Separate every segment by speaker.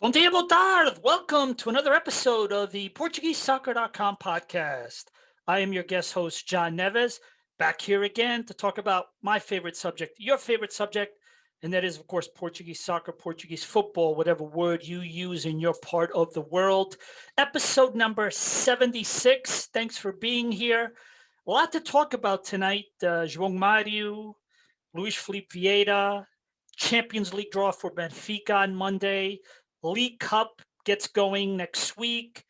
Speaker 1: Bom dia, boa tarde. Welcome to another episode of the PortugueseSoccer.com podcast. I am your guest host, John Neves, back here again to talk about my favorite subject, your favorite subject, and that is, of course, Portuguese soccer, Portuguese football, whatever word you use in your part of the world. Episode number 76. Thanks for being here. A lot to talk about tonight. João Mário, Luis Felipe Vieira, Champions League draw for Benfica on Monday. League Cup gets going next week.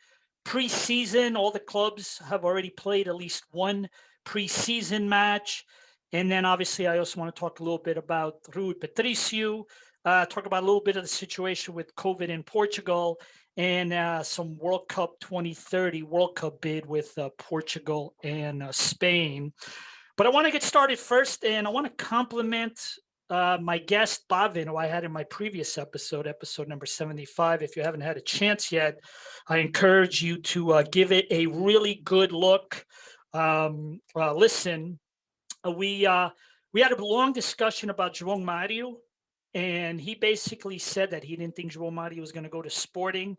Speaker 1: Preseason, all the clubs have already played at least one preseason match. And then obviously I also want to talk a little bit about Rui Patricio, talk about a little bit of the situation with COVID in Portugal, and some World Cup 2030 World Cup bid with Portugal and Spain. But I want to get started first, and I want to compliment my guest, Bavin, who I had in my previous episode number 75. If you haven't had a chance yet, I encourage you to give it a really good look. Listen, we had a long discussion about João Mário, and he basically said that he didn't think João Mário was going to go to Sporting.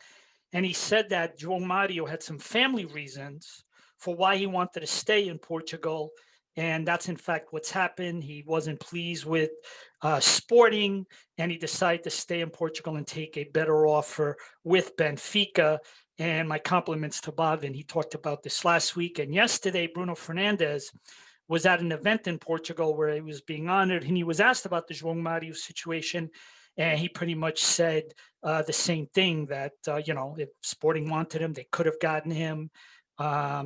Speaker 1: And he said that João Mário had some family reasons for why he wanted to stay in Portugal. And that's in fact what's happened. He wasn't pleased with Sporting, and he decided to stay in Portugal and take a better offer with Benfica. And my compliments to Bavin. He talked about this last week. And yesterday, Bruno Fernandes was at an event in Portugal where he was being honored, and he was asked about the João Mário situation. And he pretty much said the same thing, that, if Sporting wanted him, they could have gotten him.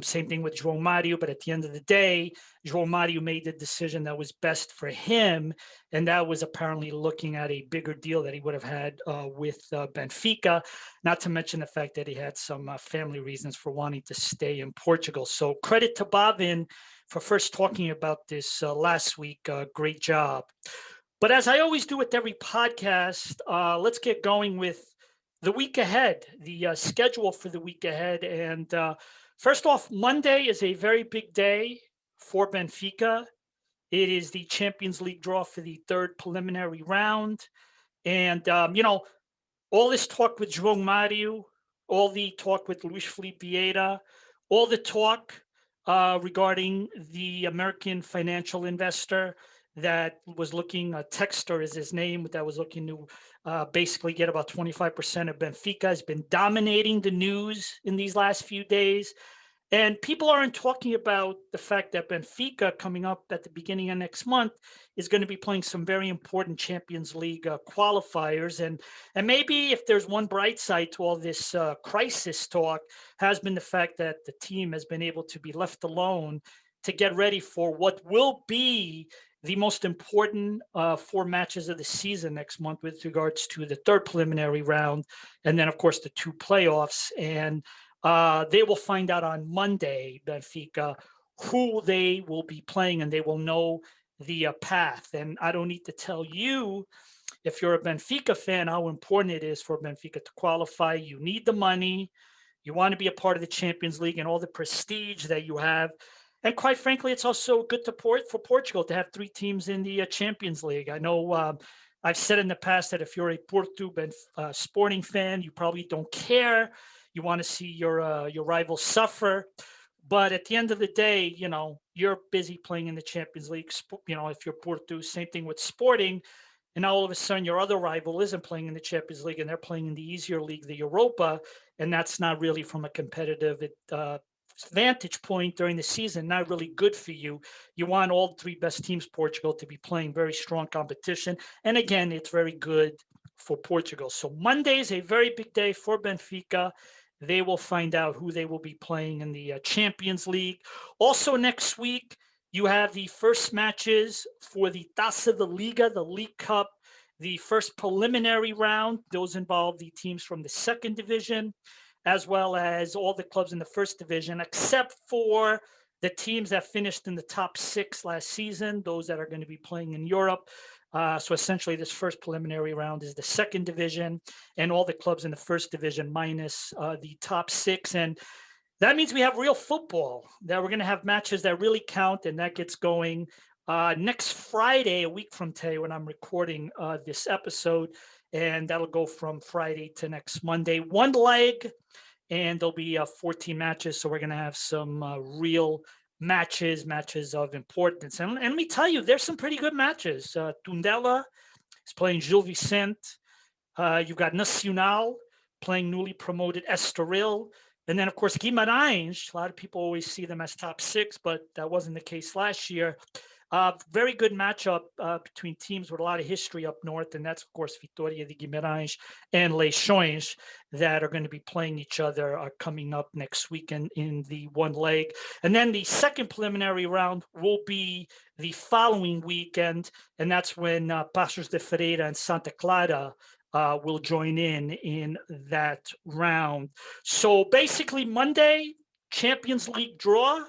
Speaker 1: Same thing with João Mário, but at the end of the day, João Mário made the decision that was best for him, and that was apparently looking at a bigger deal that he would have had with Benfica, not to mention the fact that he had some family reasons for wanting to stay in Portugal. So credit to Bavin for first talking about this last week. Great job. But as I always do with every podcast, let's get going with the week ahead, the schedule for the week ahead. And first off, Monday is a very big day for Benfica. It is the Champions League draw for the third preliminary round. And, all this talk with João Mário, all the talk with Luis Felipe Vieira, all the talk regarding the American financial investor that was looking, Textor is his name, that was looking to basically get about 25% of Benfica, has been dominating the news in these last few days. And people aren't talking about the fact that Benfica, coming up at the beginning of next month, is going to be playing some very important Champions League qualifiers. And maybe if there's one bright side to all this crisis talk, has been the fact that the team has been able to be left alone to get ready for what will be the most important 4 matches of the season next month, with regards to the third preliminary round, and then, of course, the 2 playoffs. And they will find out on Monday, Benfica, who they will be playing, and they will know the path. And I don't need to tell you, if you're a Benfica fan, how important it is for Benfica to qualify. You need the money. You want to be a part of the Champions League and all the prestige that you have. And quite frankly, it's also good for Portugal to have 3 teams in the Champions League. I know I've said in the past that if you're a Porto Sporting fan, you probably don't care. You want to see your rival suffer. But at the end of the day, you're busy playing in the Champions League. If you're Porto, same thing with Sporting. And now all of a sudden your other rival isn't playing in the Champions League, and they're playing in the easier league, the Europa. And that's not really, from a competitive vantage point during the season, not really good for you. You want all 3 best teams, Portugal, to be playing very strong competition. And again, it's very good for Portugal. So Monday is a very big day for Benfica. They will find out who they will be playing in the Champions League. Also next week, you have the first matches for the Taça da Liga, the League Cup, the first preliminary round. Those involve the teams from the second division, as well as all the clubs in the first division, except for the teams that finished in the top 6 last season, those that are going to be playing in Europe. So essentially, this first preliminary round is the second division, and all the clubs in the first division minus the top 6. And that means we have real football, that we're going to have matches that really count, and that gets going next Friday, a week from today, when I'm recording this episode. and that'll go from Friday to next Monday. One leg, and there'll be 14 matches. So we're going to have some real matches of importance. And let me tell you, there's some pretty good matches. Tundela is playing Gil Vicente. You've got Nacional playing newly promoted Estoril. And then, of course, Guimarães. A lot of people always see them as top 6, but that wasn't the case last year. Very good matchup between teams with a lot of history up north, and that's, of course, Vitória de Guimarães and Leixões that are going to be playing each other coming up next weekend in the one leg. And then the second preliminary round will be the following weekend, and that's when Paços de Ferreira and Santa Clara will join in that round. So basically Monday, Champions League draw,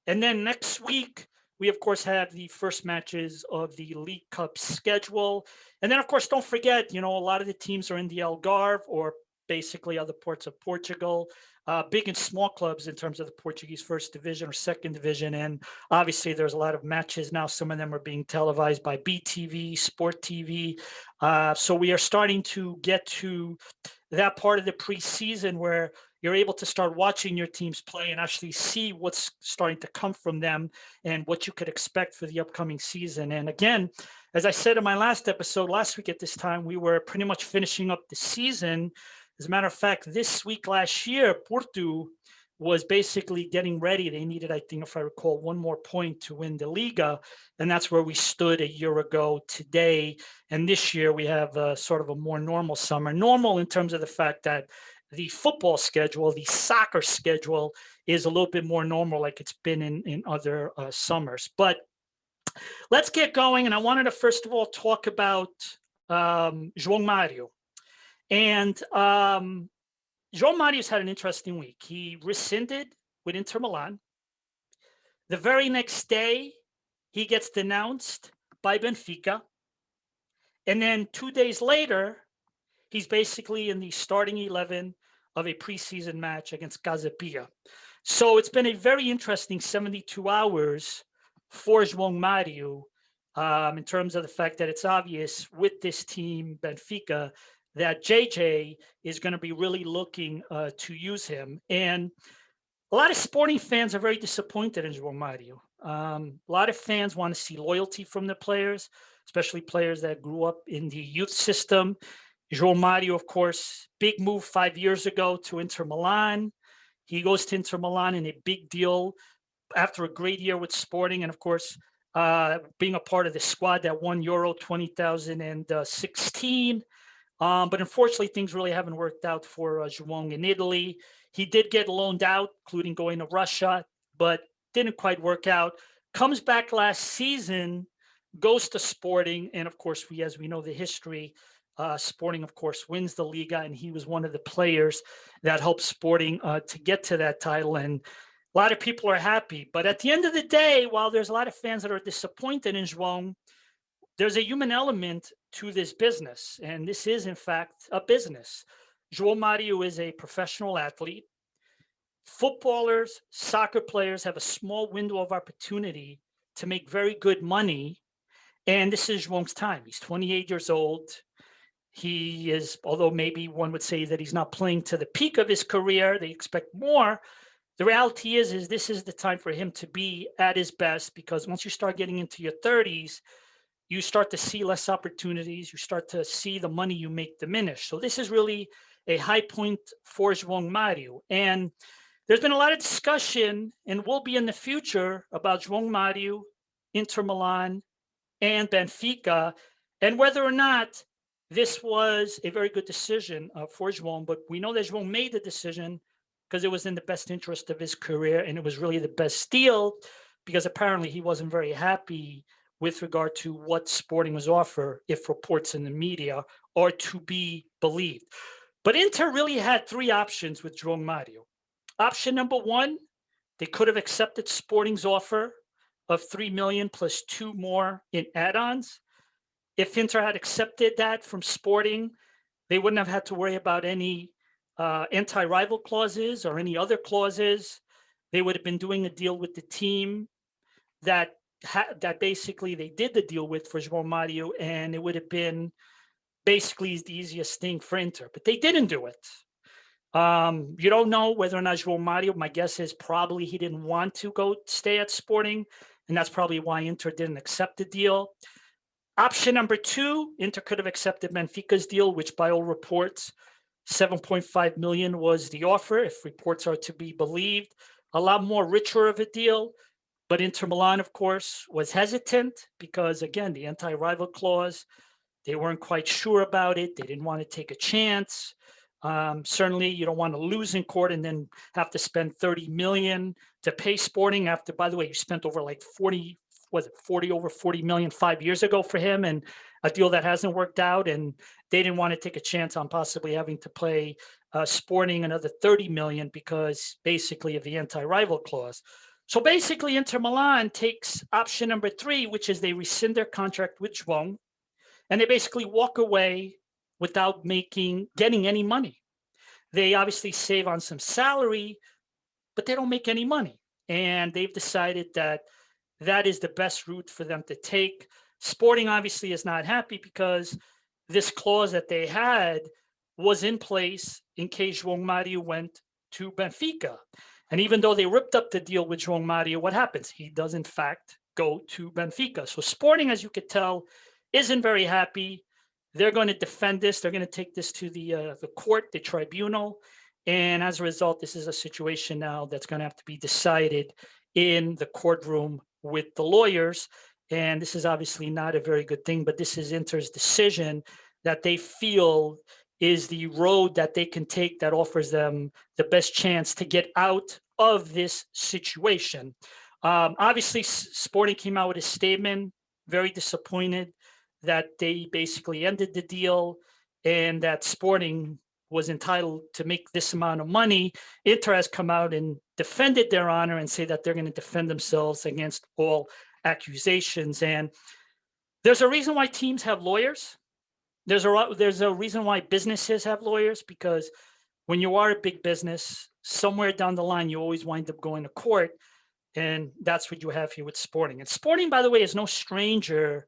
Speaker 1: and then next week, we, of course, have the first matches of the League Cup schedule. And then, of course, don't forget, a lot of the teams are in the Algarve or basically other parts of Portugal, big and small clubs in terms of the Portuguese first division or second division. And obviously, there's a lot of matches now. Some of them are being televised by BTV, Sport TV. So we are starting to get to that part of the preseason where you're able to start watching your teams play and actually see what's starting to come from them and what you could expect for the upcoming season. And again, as I said in my last episode, last week at this time, we were pretty much finishing up the season. As a matter of fact, this week last year, Porto was basically getting ready. They needed, I think, if I recall, one more point to win the Liga. And that's where we stood a year ago today. And this year we have sort of a more normal summer. Normal in terms of the fact that the football schedule, the soccer schedule is a little bit more normal like it's been in other summers. But let's get going. And I wanted to first of all talk about João Mário. And João Mário's had an interesting week. He rescinded with Inter Milan. The very next day, he gets denounced by Benfica. And then 2 days later, he's basically in the starting 11 of a preseason match against Casa Pia. So it's been a very interesting 72 hours for João Mário in terms of the fact that it's obvious with this team, Benfica, that JJ is going to be really looking to use him. And a lot of sporting fans are very disappointed in João Mário. A lot of fans want to see loyalty from the players, especially players that grew up in the youth system. João Mário, of course, big move 5 years ago to Inter Milan. He goes to Inter Milan in a big deal after a great year with Sporting, and of course, being a part of the squad that won Euro 2016. But unfortunately, things really haven't worked out for João in Italy. He did get loaned out, including going to Russia, but didn't quite work out. Comes back last season, goes to Sporting, and of course, as we know the history, Sporting, of course, wins the Liga, and he was one of the players that helped Sporting to get to that title. And a lot of people are happy. But at the end of the day, while there's a lot of fans that are disappointed in João, there's a human element to this business. And this is, in fact, a business. João Mário is a professional athlete. Footballers, soccer players have a small window of opportunity to make very good money. And this is João's time. He's 28 years old. He is, although maybe one would say that he's not playing to the peak of his career, they expect more. The reality is this is the time for him to be at his best, because once you start getting into your 30s, you start to see less opportunities. You start to see the money you make diminish. So this is really a high point for João Mário. And there's been a lot of discussion, and will be in the future, about João Mário, Inter Milan, and Benfica, and whether or not this was a very good decision for João. But we know that João made the decision because it was in the best interest of his career, and it was really the best deal, because apparently he wasn't very happy with regard to what Sporting was offered, if reports in the media are to be believed. But Inter really had three options with João Mário. Option number one, they could have accepted Sporting's offer of 3 million plus 2 more in add-ons. If Inter had accepted that from Sporting, they wouldn't have had to worry about any anti-rival clauses or any other clauses. They would have been doing a deal with the team that basically they did the deal with for João Mário, and it would have been basically is the easiest thing for Inter, but they didn't do it. You don't know whether or not João Mário, my guess is probably he didn't want to go stay at Sporting, and that's probably why Inter didn't accept the deal. Option number 2, Inter could have accepted Benfica's deal, which by all reports, 7.5 million was the offer, if reports are to be believed. A lot more richer of a deal, but Inter Milan, of course, was hesitant because, again, the anti-rival clause, they weren't quite sure about it. They didn't want to take a chance. Certainly, you don't want to lose in court and then have to spend 30 million to pay Sporting after, by the way, you spent over like 40 over 40 million 5 years ago for him, and a deal that hasn't worked out. And they didn't want to take a chance on possibly having to play Sporting another 30 million because basically of the anti-rival clause. So basically, Inter Milan takes option number 3, which is they rescind their contract with João, and they basically walk away without getting any money. They obviously save on some salary, but they don't make any money. And they've decided that that is the best route for them to take. Sporting obviously is not happy because this clause that they had was in place in case João Mário went to Benfica. And even though they ripped up the deal with João Mário, what happens? He does in fact go to Benfica. So Sporting, as you could tell, isn't very happy. They're going to defend this. They're going to take this to the court, the tribunal. And as a result, this is a situation now that's going to have to be decided in the courtroom with the lawyers. And this is obviously not a very good thing, but this is Inter's decision that they feel is the road that they can take that offers them the best chance to get out of this situation. Obviously, Sporting came out with a statement, very disappointed that they basically ended the deal and that Sporting was entitled to make this amount of money. Inter has come out and defended their honor and say that they're going to defend themselves against all accusations. And there's a reason why teams have lawyers. There's a reason why businesses have lawyers, because when you are a big business, somewhere down the line, you always wind up going to court. And that's what you have here with Sporting. And Sporting, by the way, is no stranger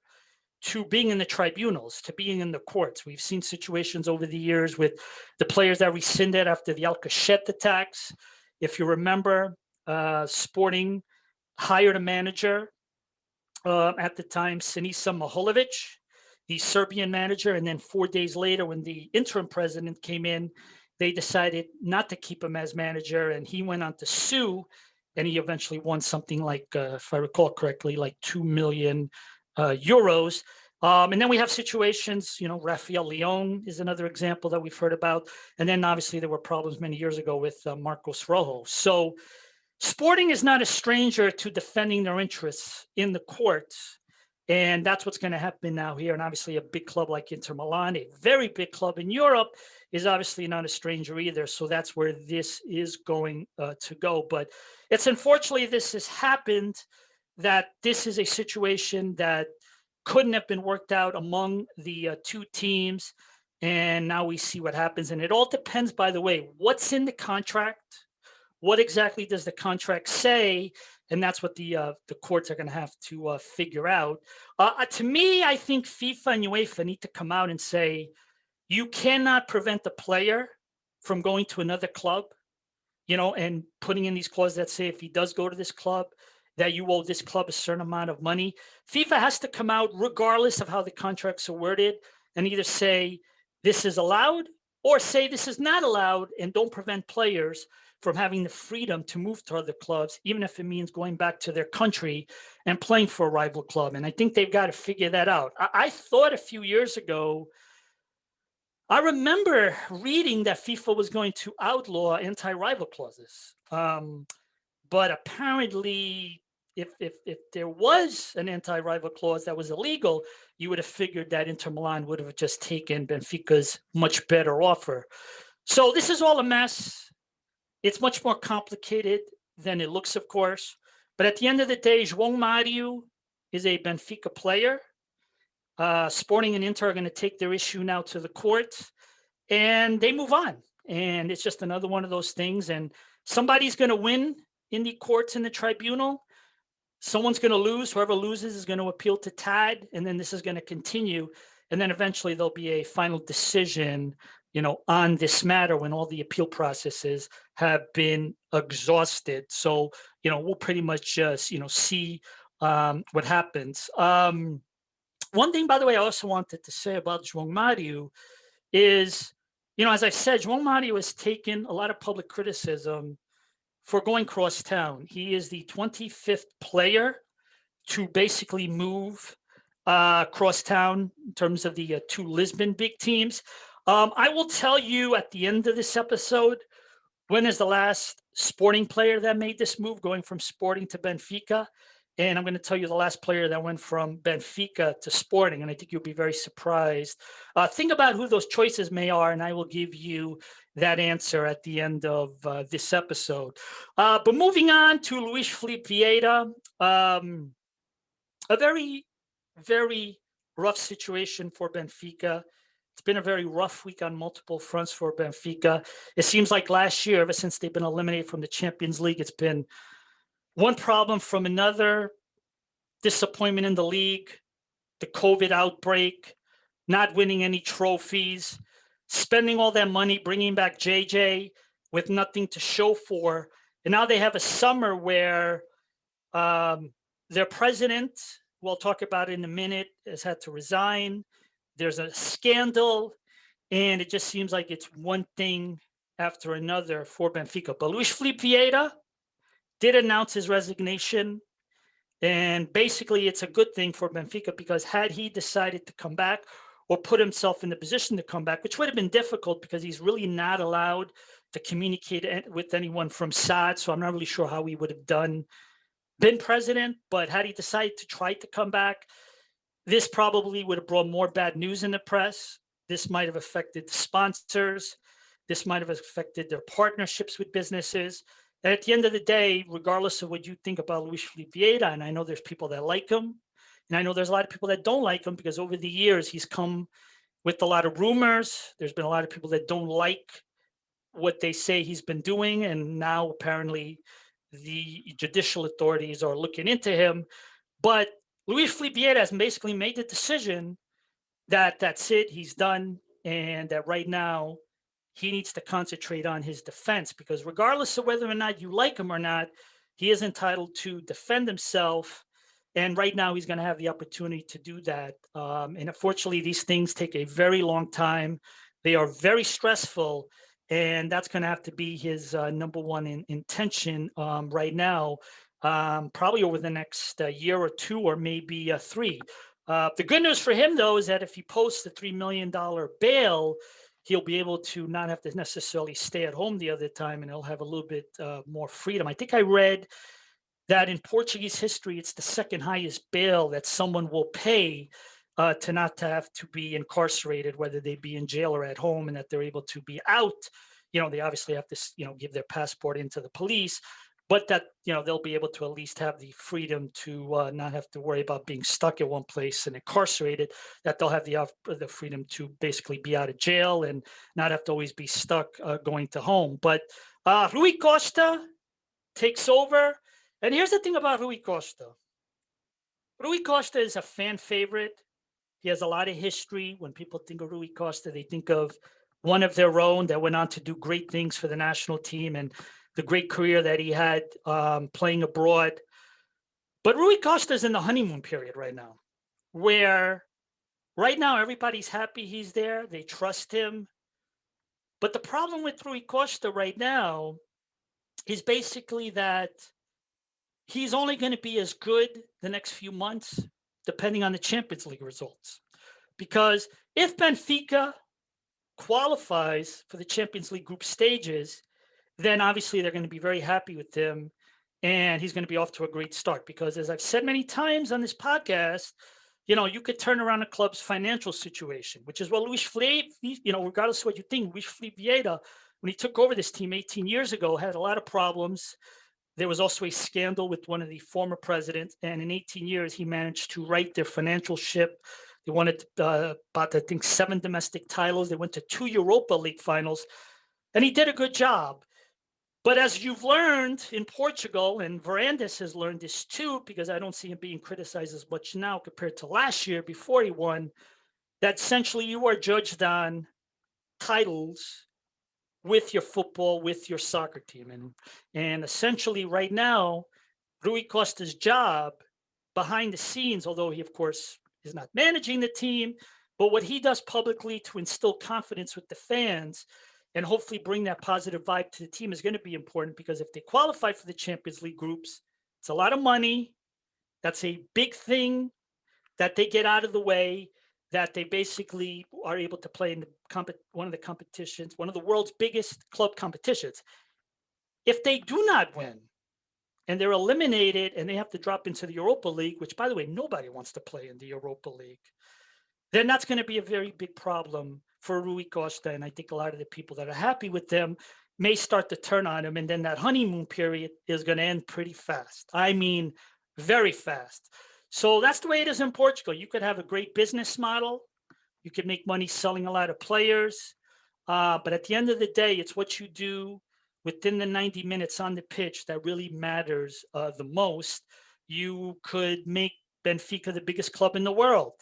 Speaker 1: to being in the tribunals, to being in the courts. We've seen situations over the years with the players that rescinded after the Alcochete attacks. If you remember, Sporting hired a manager at the time, Sinisa Mahulovic, the Serbian manager, and then 4 days later, when the interim president came in, they decided not to keep him as manager, and he went on to sue, and he eventually won something like, if I recall correctly, like 2 million euros. And then we have situations, Rafael Leon is another example that we've heard about. And then obviously there were problems many years ago with Marcos Rojo. So Sporting is not a stranger to defending their interests in the courts. And that's what's going to happen now here. And obviously a big club like Inter Milan, a very big club in Europe, is obviously not a stranger either. So that's where this is going to go. But it's unfortunately this has happened, that this is a situation that couldn't have been worked out among the two teams. And now we see what happens. And it all depends, by the way, what's in the contract. What exactly does the contract say? And that's what the courts are going to have to figure out. To me, I think FIFA and UEFA need to come out and say, you cannot prevent the player from going to another club, and putting in these clauses that say if he does go to this club, that you owe this club a certain amount of money. FIFA has to come out, regardless of how the contracts are worded, and either say this is allowed or say this is not allowed, and don't prevent players from having the freedom to move to other clubs, even if it means going back to their country and playing for a rival club. And I think they've got to figure that out. I thought a few years ago, I remember reading that FIFA was going to outlaw anti-rival clauses. But apparently, if there was an anti-rival clause that was illegal, you would have figured that Inter Milan would have just taken Benfica's much better offer. So this is all a mess. It's much more complicated than it looks, of course. But at the end of the day, João Mário is a Benfica player. Sporting and Inter are going to take their issue now to the courts, and they move on. And it's just another one of those things. And somebody's going to win in the courts and the tribunal. Someone's going to lose. Whoever loses is going to appeal to TAD, and then this is going to continue. and then eventually there'll be a final decision, on this matter when all the appeal processes have been exhausted. So, we'll pretty much just, see what happens. One thing, by the way, I also wanted to say about João Mário is, as I said, João Mário has taken a lot of public criticism for going cross town. He is the 25th player to basically move cross town in terms of the two Lisbon big teams. I will tell you at the end of this episode, when is the last Sporting player that made this move, going from Sporting to Benfica. And I'm going to tell you the last player that went from Benfica to Sporting, and I think you'll be very surprised. Think about who those choices may are, and I will give you that answer at the end of this episode. But moving on to Luis Felipe Vieira, a very, very rough situation for Benfica. It's been a very rough week on multiple fronts for Benfica. It seems like last year, ever since they've been eliminated from the Champions League, it's been one problem from another. Disappointment in the league, the COVID outbreak, not winning any trophies, spending all that money, bringing back JJ with nothing to show for. And now they have a summer where their president, we'll talk about it in a minute, has had to resign. There's a scandal, and it just seems like it's one thing after another for Benfica. But Luis Felipe Vieira did announce his resignation, and basically it's a good thing for Benfica, because had he decided to come back or put himself in the position to come back, which would have been difficult because he's really not allowed to communicate with anyone from SAD, so I'm not really sure how he would have been president. But had he decided to try to come back, this probably would have brought more bad news in the press. This might have affected the sponsors. This might have affected their partnerships with businesses. And at the end of the day, regardless of what you think about Luis Felipe Vieira, and I know there's people that like him, and I know there's a lot of people that don't like him, because over the years he's come with a lot of rumors. There's been a lot of people that don't like what they say he's been doing, and now apparently the judicial authorities are looking into him. But Luis Felipe Vieira has basically made the decision that that's it, he's done, and that right now he needs to concentrate on his defense, because regardless of whether or not you like him or not, he is entitled to defend himself. And right now he's going to have the opportunity to do that. And unfortunately, these things take a very long time. They are very stressful. And that's going to have to be his number one intention right now, probably over the next year or two, or maybe 3. The good news for him, though, is that if he posts the $3 million bail, he'll be able to not have to necessarily stay at home the other time, and he'll have a little bit more freedom. I think I read that in Portuguese history, it's the second highest bail that someone will pay to not to have to be incarcerated, whether they be in jail or at home, and that they're able to be out. They obviously have to, give their passport into the police, but that, they'll be able to at least have the freedom to not have to worry about being stuck at one place and incarcerated, that they'll have the freedom to basically be out of jail and not have to always be stuck going to home. But Rui Costa takes over. And here's the thing about Rui Costa. Rui Costa is a fan favorite. He has a lot of history. When people think of Rui Costa, they think of one of their own that went on to do great things for the national team and the great career that he had playing abroad. But Rui Costa is in the honeymoon period right now, where right now everybody's happy he's there. They trust him. But the problem with Rui Costa right now is basically that he's only going to be as good the next few months, depending on the Champions League results. Because if Benfica qualifies for the Champions League group stages, then obviously they're going to be very happy with him, and he's going to be off to a great start. Because as I've said many times on this podcast, you could turn around a club's financial situation, which is what Luis Felipe, regardless of what you think, Luis Felipe Vieira, when he took over this team 18 years ago, had a lot of problems. There was also a scandal with one of the former presidents, and in 18 years, he managed to right their financial ship. They wanted about, I think, 7 domestic titles. They went to 2 Europa League finals, and he did a good job. But as you've learned in Portugal, and Varandas has learned this too, because I don't see him being criticized as much now compared to last year before he won, that essentially you are judged on titles with your football, with your soccer team. And essentially right now, Rui Costa's job behind the scenes, although he, of course, is not managing the team, but what he does publicly to instill confidence with the fans and hopefully bring that positive vibe to the team is going to be important, because if they qualify for the Champions League groups, it's a lot of money. That's a big thing that they get out of the way, that they basically are able to play in one of the competitions, one of the world's biggest club competitions. If they do not win and they're eliminated and they have to drop into the Europa League, which, by the way, nobody wants to play in the Europa League, then that's going to be a very big problem for Rui Costa. And I think a lot of the people that are happy with them may start to turn on him. And then that honeymoon period is going to end pretty fast. I mean, very fast. So that's the way it is in Portugal. You could have a great business model. You could make money selling a lot of players. But at the end of the day, it's what you do within the 90 minutes on the pitch that really matters the most. You could make Benfica the biggest club in the world.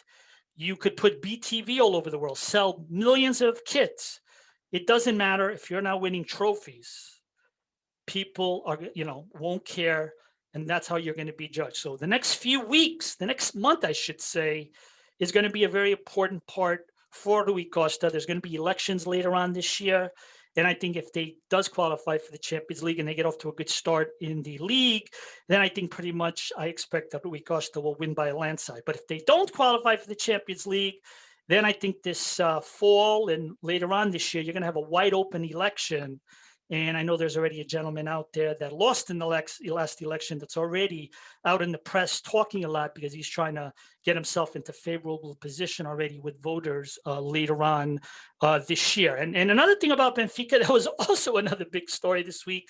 Speaker 1: You could put BTV all over the world, sell millions of kits. It doesn't matter if you're not winning trophies. People are, won't care. And that's how you're going to be judged. So the next few weeks, the next month, I should say, is going to be a very important part for Rui Costa. There's going to be elections later on this year. And I think if they does qualify for the Champions League and they get off to a good start in the league, then I think pretty much I expect that Rui Costa will win by a landslide. But if they don't qualify for the Champions League, then I think this fall and later on this year, you're going to have a wide open election. And I know there's already a gentleman out there that lost in the last election that's already out in the press talking a lot, because he's trying to get himself into favorable position already with voters later on this year. And another thing about Benfica that was also another big story this week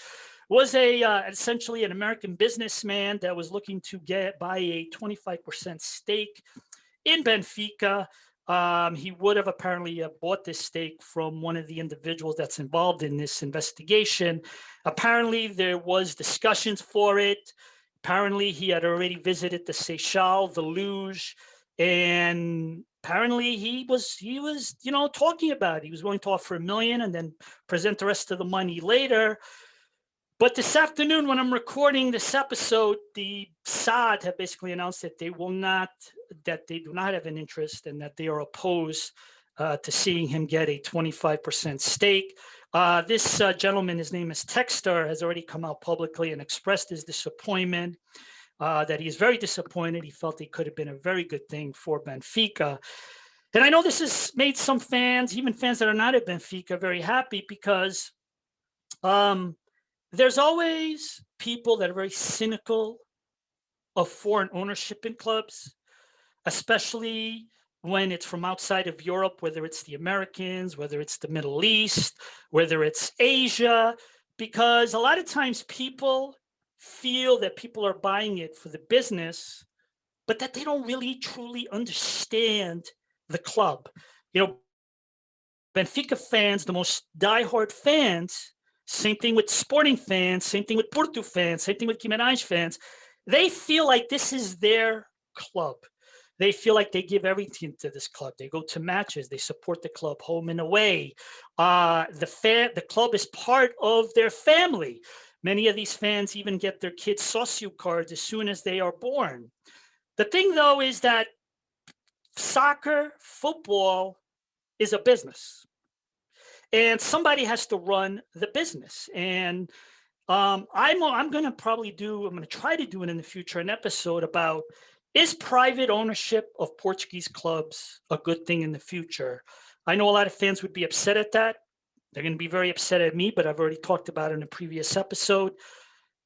Speaker 1: was essentially an American businessman that was looking to buy a 25% stake in Benfica. He would have apparently bought this stake from one of the individuals that's involved in this investigation. Apparently, there was discussions for it. Apparently, he had already visited the Seychelles, the Luge, and apparently he was talking about it. He was willing to offer $1 million and then present the rest of the money later. But this afternoon, when I'm recording this episode, the Saad have basically announced that they do not have an interest and that they are opposed to seeing him get a 25% stake. This gentleman, his name is Texter, has already come out publicly and expressed his disappointment, that he is very disappointed. He felt it could have been a very good thing for Benfica. And I know this has made some fans, even fans that are not at Benfica, very happy, because there's always people that are very cynical of foreign ownership in clubs, especially when it's from outside of Europe, whether it's the Americans, whether it's the Middle East, whether it's Asia, because a lot of times people feel that people are buying it for the business, but that they don't really truly understand the club. Benfica fans, the most diehard fans, same thing with Sporting fans, same thing with Porto fans, same thing with Guimarães fans. They feel like this is their club. They feel like they give everything to this club. They go to matches. They support the club home and away. The club is part of their family. Many of these fans even get their kids' socio cards as soon as they are born. The thing, though, is that soccer, football is a business. And somebody has to run the business. And I'm going to try to do it in the future, an episode about, is private ownership of Portuguese clubs a good thing in the future? I know a lot of fans would be upset at that. They're going to be very upset at me, but I've already talked about it in a previous episode.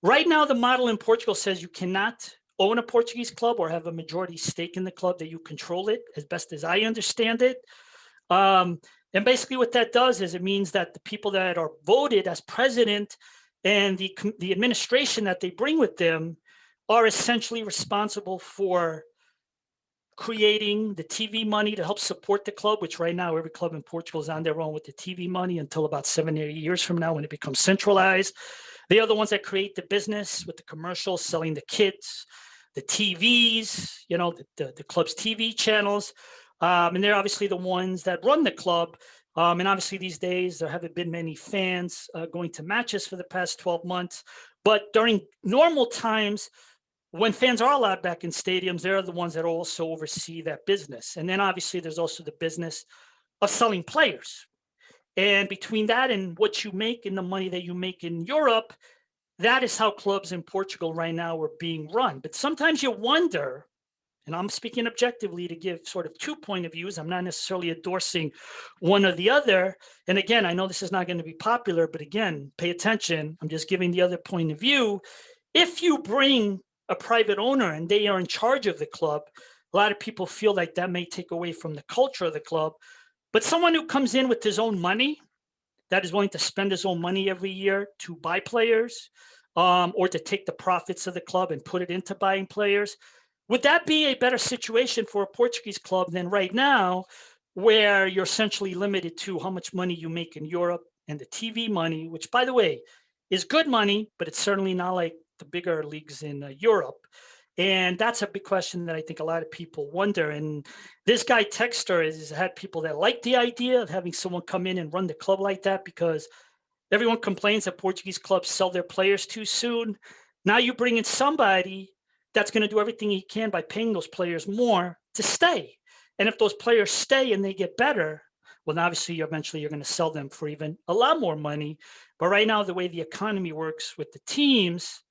Speaker 1: Right now, the model in Portugal says you cannot own a Portuguese club or have a majority stake in the club, that you control it, as best as I understand it. And basically what that does is it means that the people that are voted as president and the administration that they bring with them are essentially responsible for creating the TV money to help support the club, which right now every club in Portugal is on their own with the TV money until about 7 or 8 years from now when it becomes centralized. They are the ones that create the business with the commercials, selling the kits, the TVs, the club's TV channels. And they're obviously the ones that run the club. And obviously these days there haven't been many fans going to matches for the past 12 months. But during normal times, when fans are allowed back in stadiums, they're the ones that also oversee that business. And then obviously there's also the business of selling players. And between that and what you make and the money that you make in Europe, that is how clubs in Portugal right now are being run. But sometimes you wonder, and I'm speaking objectively to give sort of 2 point of views. I'm not necessarily endorsing one or the other. And again, I know this is not going to be popular, but again, pay attention. I'm just giving the other point of view. If you bring a private owner and they are in charge of the club, a lot of people feel like that may take away from the culture of the club. But someone who comes in with his own money, that is willing to spend his own money every year to buy players, or to take the profits of the club and put it into buying players, would that be a better situation for a Portuguese club than right now, where you're essentially limited to how much money you make in Europe and the TV money, which, by the way, is good money, but it's certainly not like the bigger leagues in Europe. And that's a big question that I think a lot of people wonder. And this guy Texter has had people that like the idea of having someone come in and run the club like that, because everyone complains that Portuguese clubs sell their players too soon. Now you bring in somebody that's going to do everything he can by paying those players more to stay. And if those players stay and they get better, well, obviously, eventually you're going to sell them for even a lot more money. But right now, the way the economy works with the teams,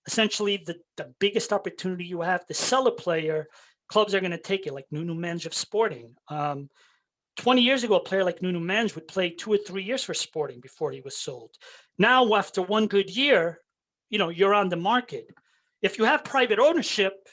Speaker 1: essentially the biggest opportunity you have to sell a player, clubs are going to take it, like Nuno Mendes of Sporting. 20 years ago, a player like Nuno Mendes would play 2 or 3 years for Sporting before he was sold. Now, after one good year, you're on the market. If you have private ownership,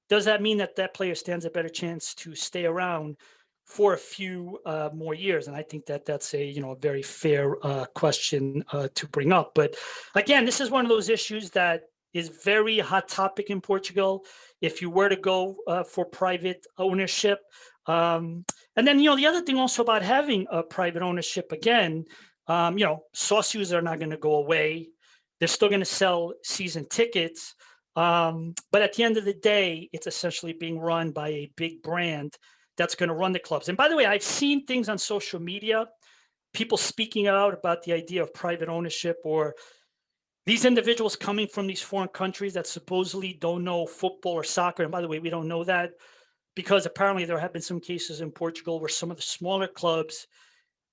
Speaker 1: does that mean that that player stands a better chance to stay around for a few more years? And I think that that's a very fair question to bring up. But again, this is one of those issues that is very hot topic in Portugal. If you were to go for private ownership, and then the other thing also about having a private ownership, again, sócios are not going to go away. They're still going to sell season tickets. But at the end of the day, it's essentially being run by a big brand that's going to run the clubs. And by the way, I've seen things on social media, people speaking out about the idea of private ownership, or these individuals coming from these foreign countries that supposedly don't know football or soccer. And by the way, we don't know that, because apparently there have been some cases in Portugal where some of the smaller clubs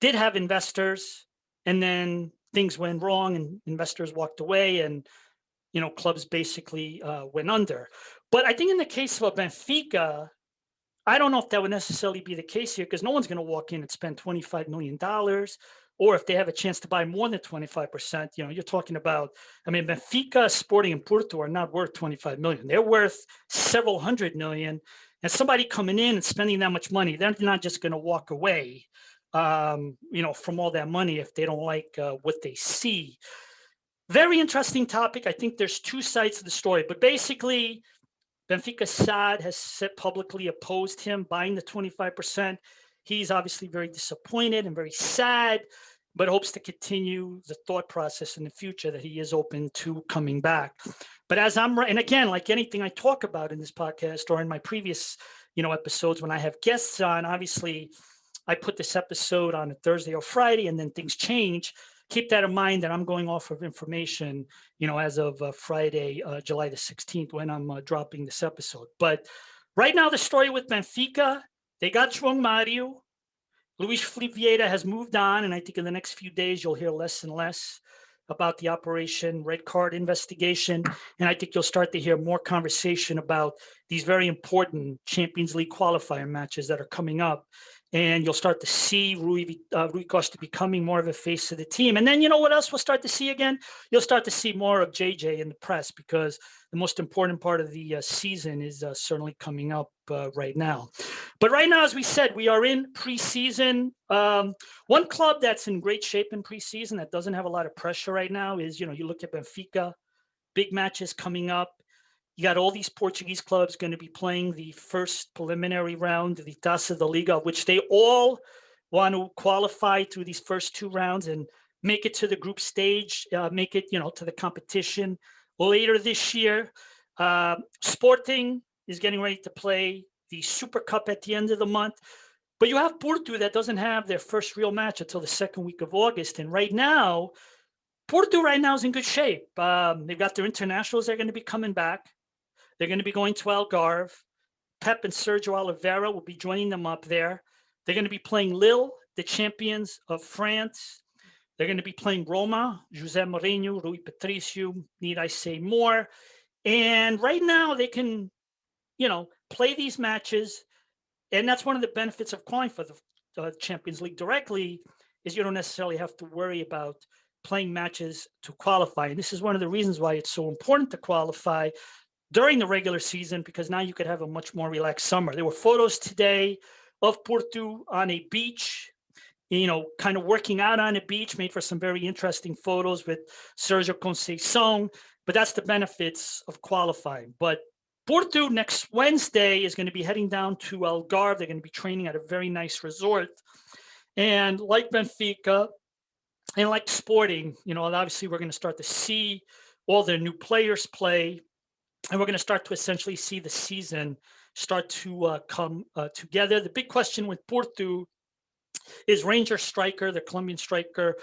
Speaker 1: did have investors, and then things went wrong and investors walked away, and clubs basically went under. But I think in the case of a Benfica, I don't know if that would necessarily be the case here, because no one's going to walk in and spend $25 million. Or if they have a chance to buy more than 25%, you're talking about, Benfica, Sporting, and Porto are not worth 25 million. They're worth several hundred million. And somebody coming in and spending that much money, they're not just going to walk away, from all that money if they don't like what they see. Very interesting topic. I think there's two sides to the story, but basically, Benfica SAD has said publicly opposed him buying the 25%. He's obviously very disappointed and very sad, but hopes to continue the thought process in the future that he is open to coming back. But and again, like anything I talk about in this podcast or in my previous, episodes when I have guests on, obviously I put this episode on a Thursday or Friday, and then things change. Keep that in mind that I'm going off of information, as of Friday, July the 16th, when I'm dropping this episode. But right now, the story with Benfica, they got João Mário. Luis Felipe Vieira has moved on, and I think in the next few days, you'll hear less and less about the Operation Red Card investigation. And I think you'll start to hear more conversation about these very important Champions League qualifier matches that are coming up. And you'll start to see Rui Costa becoming more of a face of the team. And then what else we'll start to see again? You'll start to see more of JJ in the press, because the most important part of the season is certainly coming up right now. But right now, as we said, we are in preseason. One club that's in great shape in preseason that doesn't have a lot of pressure right now is, you look at Benfica, big matches coming up. You got all these Portuguese clubs going to be playing the first preliminary round of the Taça da Liga, which they all want to qualify through these first two rounds and make it to the group stage, make it, to the competition later this year. Sporting is getting ready to play the Super Cup at the end of the month. But you have Porto that doesn't have their first real match until the second week of August. And right now, Porto right now is in good shape. They've got their internationals. They're going to be coming back. They're going to be going to Algarve. Pep and Sergio Oliveira will be joining them up there. They're going to be playing Lille, the champions of France. They're going to be playing Roma, Jose Mourinho, Rui Patricio. Need I say more? And right now they can, play these matches. And that's one of the benefits of qualifying for the Champions League directly, is you don't necessarily have to worry about playing matches to qualify. And this is one of the reasons why it's so important to qualify during the regular season, because now you could have a much more relaxed summer. There were photos today of Porto on a beach, kind of working out on a beach, made for some very interesting photos with Sergio Conceição. But that's the benefits of qualifying. But Porto next Wednesday is going to be heading down to Algarve. They're going to be training at a very nice resort. And like Benfica and like Sporting, obviously we're going to start to see all their new players play. And we're going to start to essentially see the season start to come together. The big question with Porto is Ranger striker, the Colombian striker,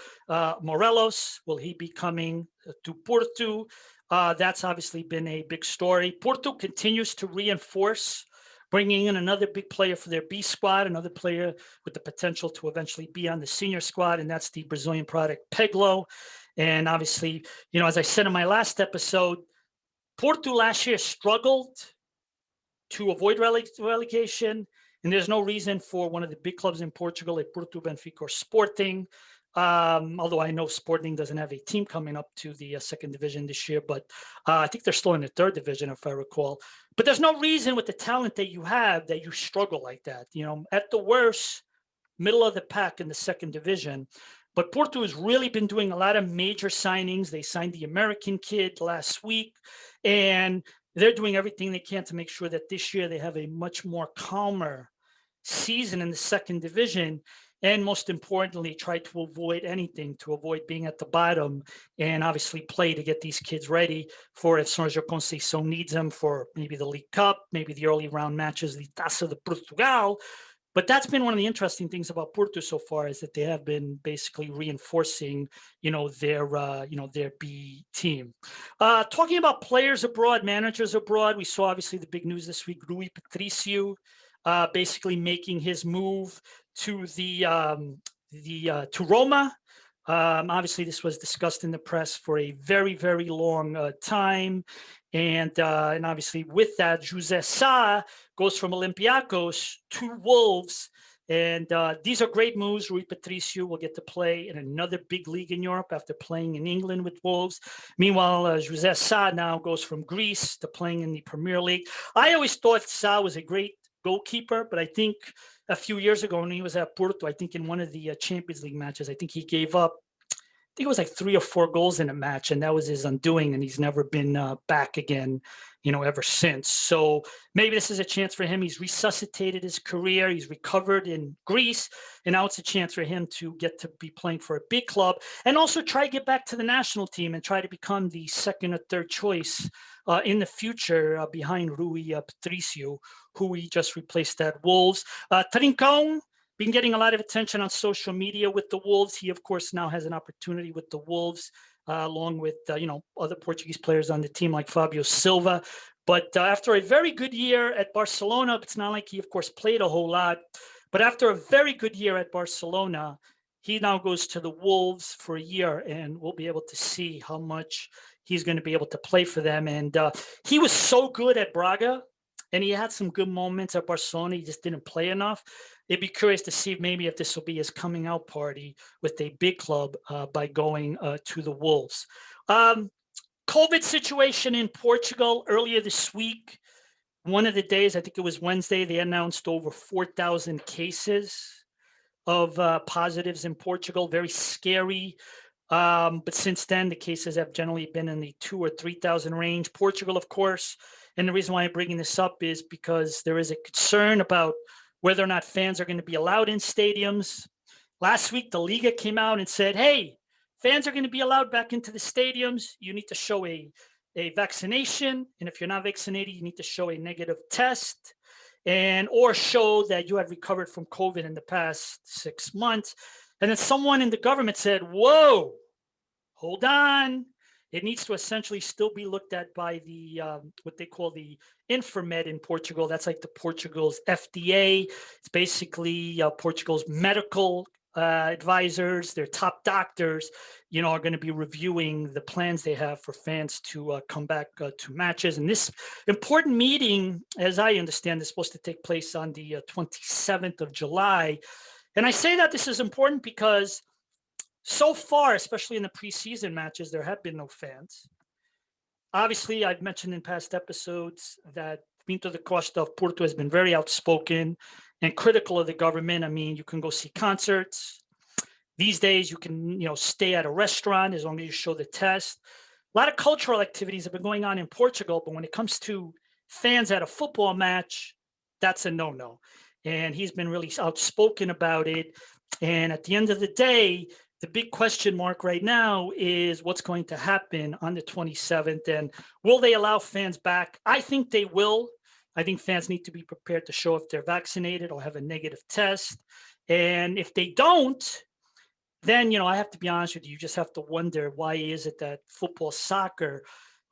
Speaker 1: Morelos. Will he be coming to Porto? That's obviously been a big story. Porto continues to reinforce, bringing in another big player for their B squad, another player with the potential to eventually be on the senior squad, and that's the Brazilian product, Peglo. And obviously, as I said in my last episode, Porto last year struggled to avoid relegation, and there's no reason for one of the big clubs in Portugal, like Porto, Benfica, or Sporting, although I know Sporting doesn't have a team coming up to the second division this year, but I think they're still in the third division, if I recall. But there's no reason with the talent that you have that you struggle like that. At the worst, middle of the pack in the second division. But Porto has really been doing a lot of major signings. They signed the American kid last week, and they're doing everything they can to make sure that this year they have a much more calmer season in the second division. And most importantly, try to avoid anything, to avoid being at the bottom, and obviously play to get these kids ready for if Sergio Conceição needs them for maybe the League Cup, maybe the early round matches, the Taça de Portugal. But that's been one of the interesting things about Porto so far, is that they have been basically reinforcing, their B team. Talking about players abroad, managers abroad, we saw obviously the big news this week, Rui Patricio, basically making his move to to Roma. Obviously, this was discussed in the press for a very, very long time. And obviously with that, José Sá goes from Olympiacos to Wolves. And these are great moves. Rui Patricio will get to play in another big league in Europe after playing in England with Wolves. Meanwhile, José Sá now goes from Greece to playing in the Premier League. I always thought Sá was a great goalkeeper, but I think a few years ago when he was at Porto, I think in one of the Champions League matches, I think he gave up, I think it was like 3 or 4 goals in a match, and that was his undoing, and he's never been back again, ever since. So maybe this is a chance for him. He's resuscitated his career. He's recovered in Greece, and now it's a chance for him to get to be playing for a big club and also try to get back to the national team and try to become the second or third choice in the future behind Rui Patricio, who he just replaced at Wolves. Trincão, been getting a lot of attention on social media with the Wolves. He, of course, now has an opportunity with the Wolves, along with, other Portuguese players on the team like Fabio Silva. But after a very good year at Barcelona, it's not like he, of course, played a whole lot. But after a very good year at Barcelona, he now goes to the Wolves for a year, and we'll be able to see how much he's going to be able to play for them. And he was so good at Braga, and he had some good moments at Barcelona. He just didn't play enough. It'd be curious to see maybe if this will be his coming out party with a big club by going to the Wolves. COVID situation in Portugal earlier this week. One of the days, I think it was Wednesday, they announced over 4,000 cases of positives in Portugal. Very scary. But since then, the cases have generally been in the 2,000 or 3,000 range. Portugal, of course, and the reason why I'm bringing this up is because there is a concern about whether or not fans are going to be allowed in stadiums. Last week, the Liga came out and said, hey, fans are going to be allowed back into the stadiums. You need to show a vaccination. And if you're not vaccinated, you need to show a negative test. and or show that you had recovered from COVID in the past 6 months. And then someone in the government said, whoa, hold on. It needs to essentially still be looked at by the what they call the Infarmed in Portugal. That's like the Portugal's FDA. It's basically Portugal's medical advisors, their top doctors, are going to be reviewing the plans they have for fans to come back to matches. And this important meeting, as I understand, is supposed to take place on the 27th of July. And I say that this is important because so far, especially in the preseason matches, there have been no fans. Obviously, I've mentioned in past episodes that Rui Costa of Porto has been very outspoken and critical of the government. I mean, you can go see concerts. These days, you can, stay at a restaurant as long as you show the test. A lot of cultural activities have been going on in Portugal, but when it comes to fans at a football match, that's a no-no. And he's been really outspoken about it. And at the end of the day, the big question mark right now is what's going to happen on the 27th, and will they allow fans back? I think they will. I think fans need to be prepared to show if they're vaccinated or have a negative test. And if they don't, then, I have to be honest with you, you just have to wonder, why is it that football, soccer,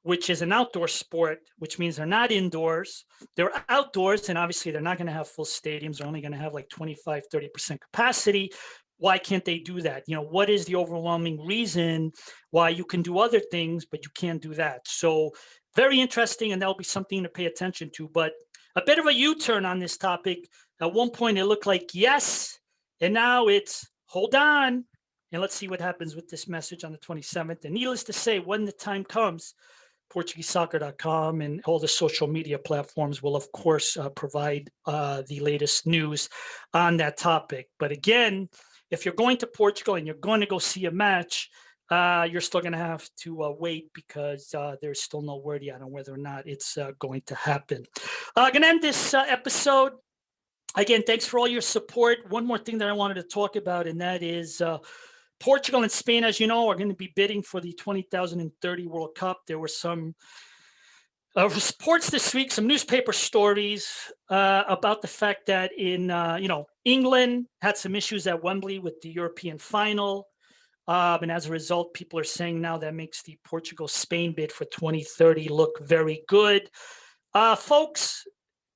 Speaker 1: which is an outdoor sport, which means they're not indoors, they're outdoors, and obviously they're not going to have full stadiums. They're only going to have like 25, 30% capacity. Why can't they do that? What is the overwhelming reason why you can do other things, but you can't do that? So very interesting, and that'll be something to pay attention to. But a bit of a U-turn on this topic. At one point, it looked like yes, and now it's hold on, and let's see what happens with this message on the 27th. And needless to say, when the time comes, PortugueseSoccer.com and all the social media platforms will, of course, provide the latest news on that topic. But again, if you're going to Portugal and you're going to go see a match, you're still going to have to wait because there's still no word yet on whether or not it's going to happen. I'm going to end this episode. Again, thanks for all your support. One more thing that I wanted to talk about, and that is Portugal and Spain, as you know, are going to be bidding for the 2030 World Cup. There were some reports this week, some newspaper stories about the fact that in, England had some issues at Wembley with the European final. And as a result, people are saying now that makes the Portugal-Spain bid for 2030 look very good. Folks,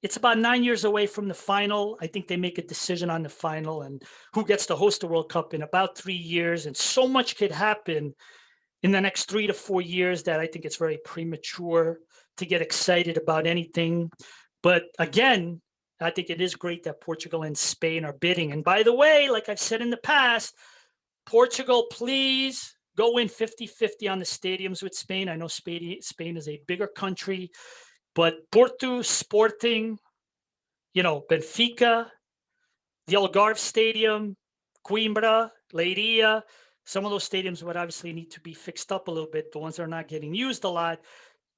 Speaker 1: it's about 9 years away from the final. I think they make a decision on the final and who gets to host the World Cup in about 3 years. And so much could happen in the next 3 to 4 years that I think it's very premature to get excited about anything. But again, I think it is great that Portugal and Spain are bidding. And by the way, like I've said in the past, Portugal, please go in 50-50 on the stadiums with Spain. I know Spain is a bigger country, but Porto, Sporting, Benfica, the Algarve Stadium, Coimbra, Leiria, some of those stadiums would obviously need to be fixed up a little bit, the ones that are not getting used a lot.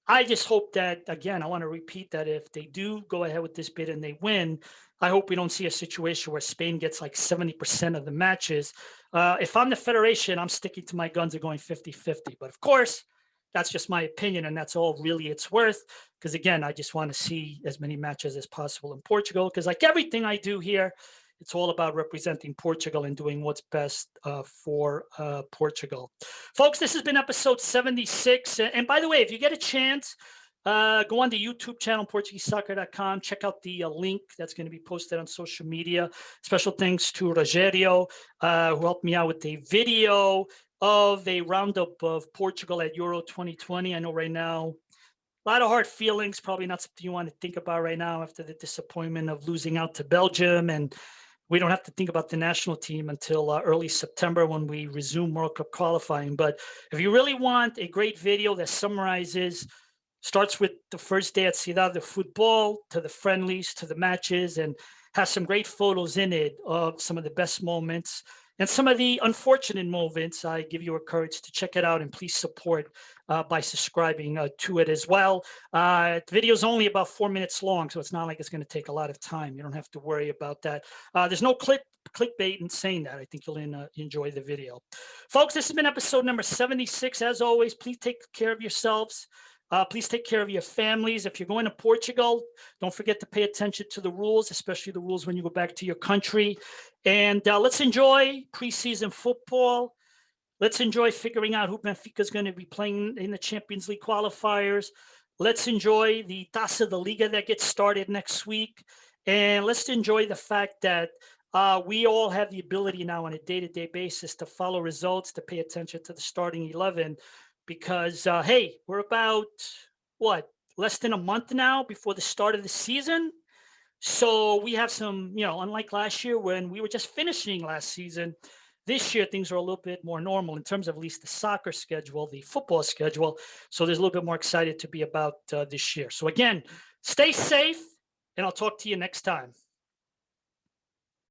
Speaker 1: I just hope that, again, I want to repeat that if they do go ahead with this bid and they win, I hope we don't see a situation where Spain gets like 70% of the matches. If I'm the federation, I'm sticking to my guns and going 50-50. But of course, that's just my opinion, and that's all really it's worth. Because again, I just want to see as many matches as possible in Portugal. Because like everything I do here, it's all about representing Portugal and doing what's best for Portugal. Folks, this has been episode 76. And by the way, if you get a chance, go on the YouTube channel, PortugueseSoccer.com. Check out the link that's going to be posted on social media. Special thanks to Rogério, who helped me out with a video of a roundup of Portugal at Euro 2020. I know right now, a lot of hard feelings, probably not something you want to think about right now after the disappointment of losing out to Belgium. And we don't have to think about the national team until early September when we resume World Cup qualifying. But if you really want a great video that summarizes, starts with the first day at Ciudad de Football to the friendlies to the matches, and has some great photos in it of some of the best moments and some of the unfortunate moments, I give you a courage to check it out, and please support by subscribing to it as well. The video is only about 4 minutes long, so it's not like it's going to take a lot of time. You don't have to worry about that. There's no clickbait in saying that. I think you'll enjoy the video. Folks, this has been episode number 76. As always, please take care of yourselves. Please take care of your families. If you're going to Portugal, don't forget to pay attention to the rules, especially the rules when you go back to your country. And let's enjoy preseason football. Let's enjoy figuring out who Benfica is going to be playing in the Champions League qualifiers. Let's enjoy the Taça da Liga that gets started next week. And let's enjoy the fact that we all have the ability now on a day-to-day basis to follow results, to pay attention to the starting 11, because, hey, we're about, less than a month now before the start of the season. So we have some, unlike last year when we were just finishing last season, this year things are a little bit more normal in terms of at least the soccer schedule, the football schedule. So there's a little bit more excited to be about this year. So again, stay safe, and I'll talk to you next time.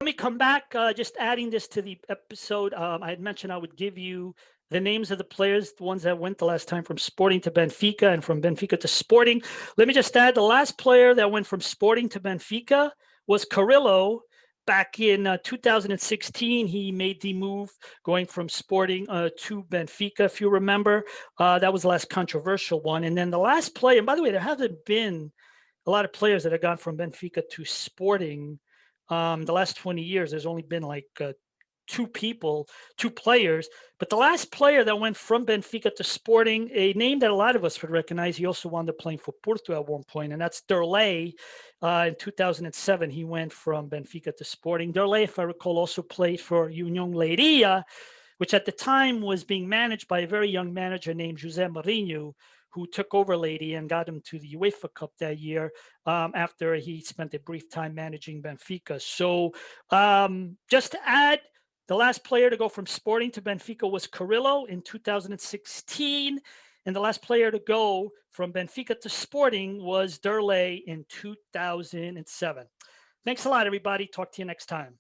Speaker 1: Let me come back, just adding this to the episode. I had mentioned I would give you the names of the players, the ones that went the last time from Sporting to Benfica and from Benfica to Sporting. Let me just add, the last player that went from Sporting to Benfica was Carrillo. Back in 2016, he made the move going from Sporting to Benfica, if you remember. That was the last controversial one. And then the last player, and by the way, there haven't been a lot of players that have gone from Benfica to Sporting. The last 20 years, there's only been like two players. But the last player that went from Benfica to Sporting, a name that a lot of us would recognize, he also wound up playing for Porto at one point, and that's Derlei. In 2007, he went from Benfica to Sporting. Derlei, if I recall, also played for União Leiria, which at the time was being managed by a very young manager named José Mourinho, who took over Leiria and got him to the UEFA Cup that year after he spent a brief time managing Benfica. So just to add, the last player to go from Sporting to Benfica was Carrillo in 2016. And the last player to go from Benfica to Sporting was Derlei in 2007. Thanks a lot, everybody. Talk to you next time.